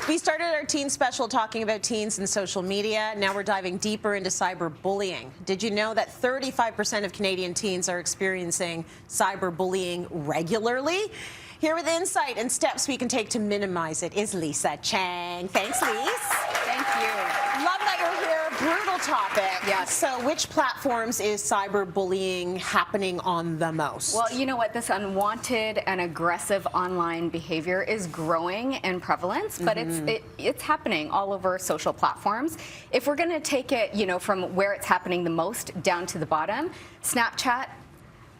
We started our teen special talking about teens and social media. Now we're diving deeper into cyberbullying. Did you know that 35% of Canadian teens are experiencing cyberbullying regularly? Here with insight and steps we can take to minimize it is Lisa Chang. Thanks, Lise. Thank you. Love that you're here. Brutal topic. Yes. So which platforms is cyberbullying happening on the most? Well, you know what? This unwanted and aggressive online behavior is growing in prevalence, but it's happening all over social platforms. If we're going to take it, from where it's happening the most down to the bottom, Snapchat,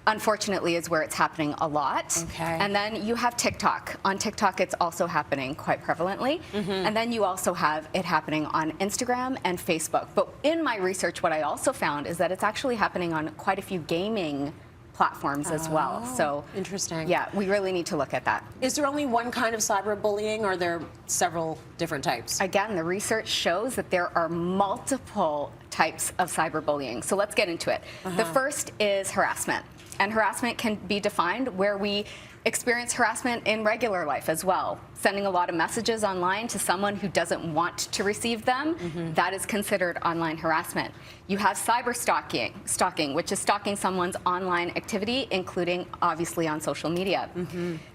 unfortunately, is where it's happening a lot. Okay. And then you have TikTok. On TikTok, it's also happening quite prevalently. And then you also have it happening on Instagram and Facebook. But in my research, what I also found is that it's actually happening on quite a few gaming platforms as well. So interesting. Yeah, we really need to look at that. Is there only one kind of cyberbullying, or are there several different types? Again, the research shows that there are multiple types of cyberbullying. So let's get into it. The first is harassment. And harassment can be defined where we experience harassment in regular life as well. Sending a lot of messages online to someone who doesn't want to receive them, that is considered online harassment. You have cyber stalking, which is stalking someone's online activity, including obviously on social media.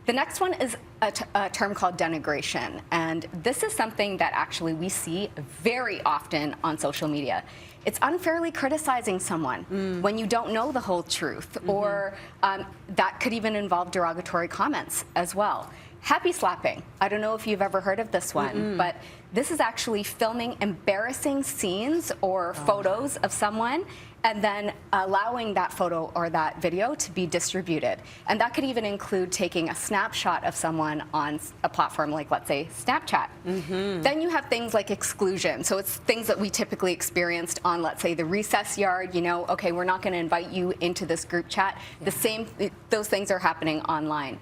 The next one is a term called denigration, and this is something that actually we see very often on social media. It's unfairly criticizing someone when you don't know the whole truth, or that could even involve derogatory comments as well. Happy slapping. I don't know if you've ever heard of this one, but this is actually filming embarrassing scenes or photos of someone and then allowing that photo or that video to be distributed. And that could even include taking a snapshot of someone on a platform like, let's say, Snapchat. Then you have things like exclusion. So it's things that we typically experienced on, let's say, the recess yard. Okay, we're not going to invite you into this group chat. Those things are happening online.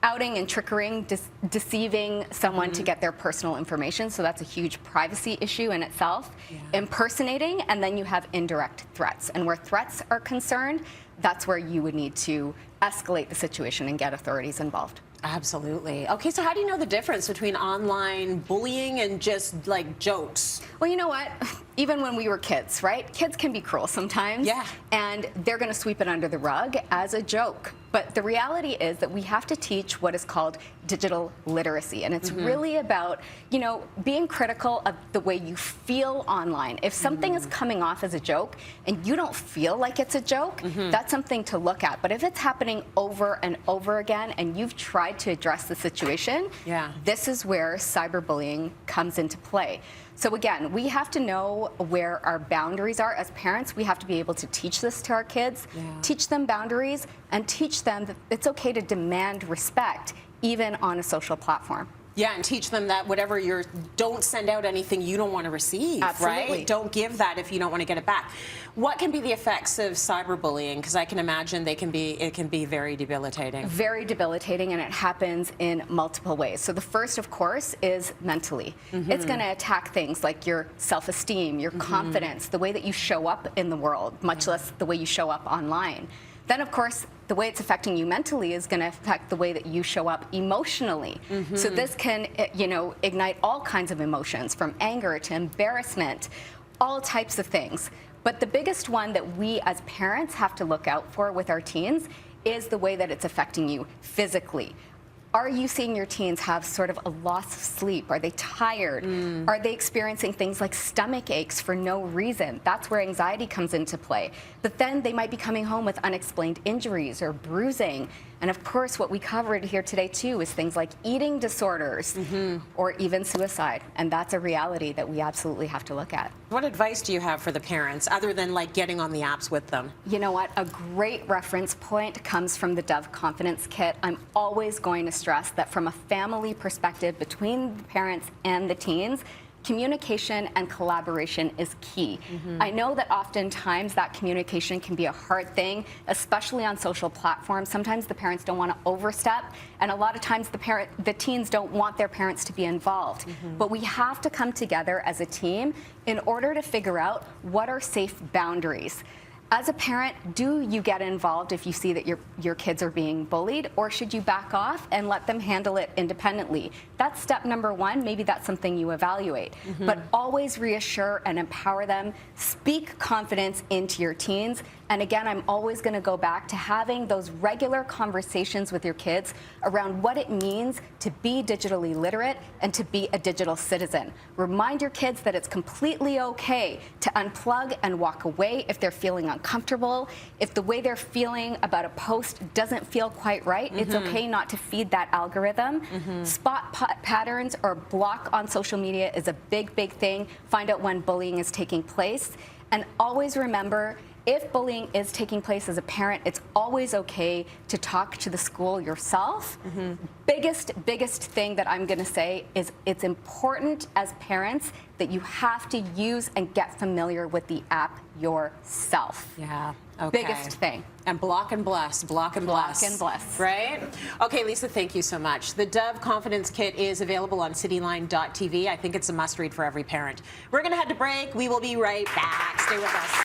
Outing and tricking, deceiving someone to get their personal information, so that's a huge privacy issue in itself. Impersonating, and then you have indirect threats. And where threats are concerned, that's where you would need to escalate the situation and get authorities involved. Absolutely. Okay, so how do you know the difference between online bullying and just like jokes? Well, you know what? Even when we were kids, right? Kids can be cruel sometimes. Yeah. And they're going to sweep it under the rug as a joke. But the reality is that we have to teach what is called digital literacy. And it's really about, being critical of the way you feel online. If something is coming off as a joke and you don't feel like it's a joke, that's something to look at. But if it's happening over and over again and you've tried to address the situation, this is where cyberbullying comes into play. So again, we have to know where our boundaries are. As parents, we have to be able to teach this to our kids, teach them boundaries, and teach them that it's okay to demand respect, even on a social platform. Yeah, and teach them that whatever don't send out anything you don't want to receive, right? Don't give that if you don't want to get it back. What can be the effects of cyberbullying? Because I can imagine it can be very debilitating. Very debilitating, and it happens in multiple ways. So the first, of course, is mentally. It's going to attack things like your self-esteem, your confidence, the way that you show up in the world, much less the way you show up online. Then, of course, the way it's affecting you mentally is going to affect the way that you show up emotionally. So this can, ignite all kinds of emotions, from anger to embarrassment, all types of things. But the biggest one that we as parents have to look out for with our teens is the way that it's affecting you physically. Are you seeing your teens have sort of a loss of sleep? Are they tired? Are they experiencing things like stomach aches for no reason? That's where anxiety comes into play. But then they might be coming home with unexplained injuries or bruising. And of course, what we covered here today too is things like eating disorders or even suicide. And that's a reality that we absolutely have to look at. What advice do you have for the parents, other than like getting on the apps with them? You know what? A great reference point comes from the Dove Confidence Kit. I'm always going to stress that from a family perspective between the parents and the teens, communication and collaboration is key. I know that oftentimes that communication can be a hard thing, especially on social platforms. Sometimes the parents don't want to overstep, and a lot of times the teens don't want their parents to be involved. But we have to come together as a team in order to figure out what are safe boundaries. As a parent, do you get involved if you see that your kids are being bullied, or should you back off and let them handle it independently? That's step number one. Maybe that's something you evaluate. But always reassure and empower them. Speak confidence into your teens. And again, I'm always going to go back to having those regular conversations with your kids around what it means to be digitally literate and to be a digital citizen. Remind your kids that it's completely okay to unplug and walk away if they're feeling uncomfortable. If the way they're feeling about a post doesn't feel quite right, it's okay not to feed that algorithm. Spot patterns or block on social media is a big, big thing. Find out when bullying is taking place. And always remember, if bullying is taking place as a parent, it's always okay to talk to the school yourself. Biggest thing that I'm going to say is it's important as parents that you have to use and get familiar with the app yourself. Yeah. Okay. Biggest thing. And block and bless, block and bless. Block and bless. Right? Okay, Lisa, thank you so much. The Dove Confidence Kit is available on cityline.tv. I think it's a must read for every parent. We're going to head to break. We will be right back. Stay with us.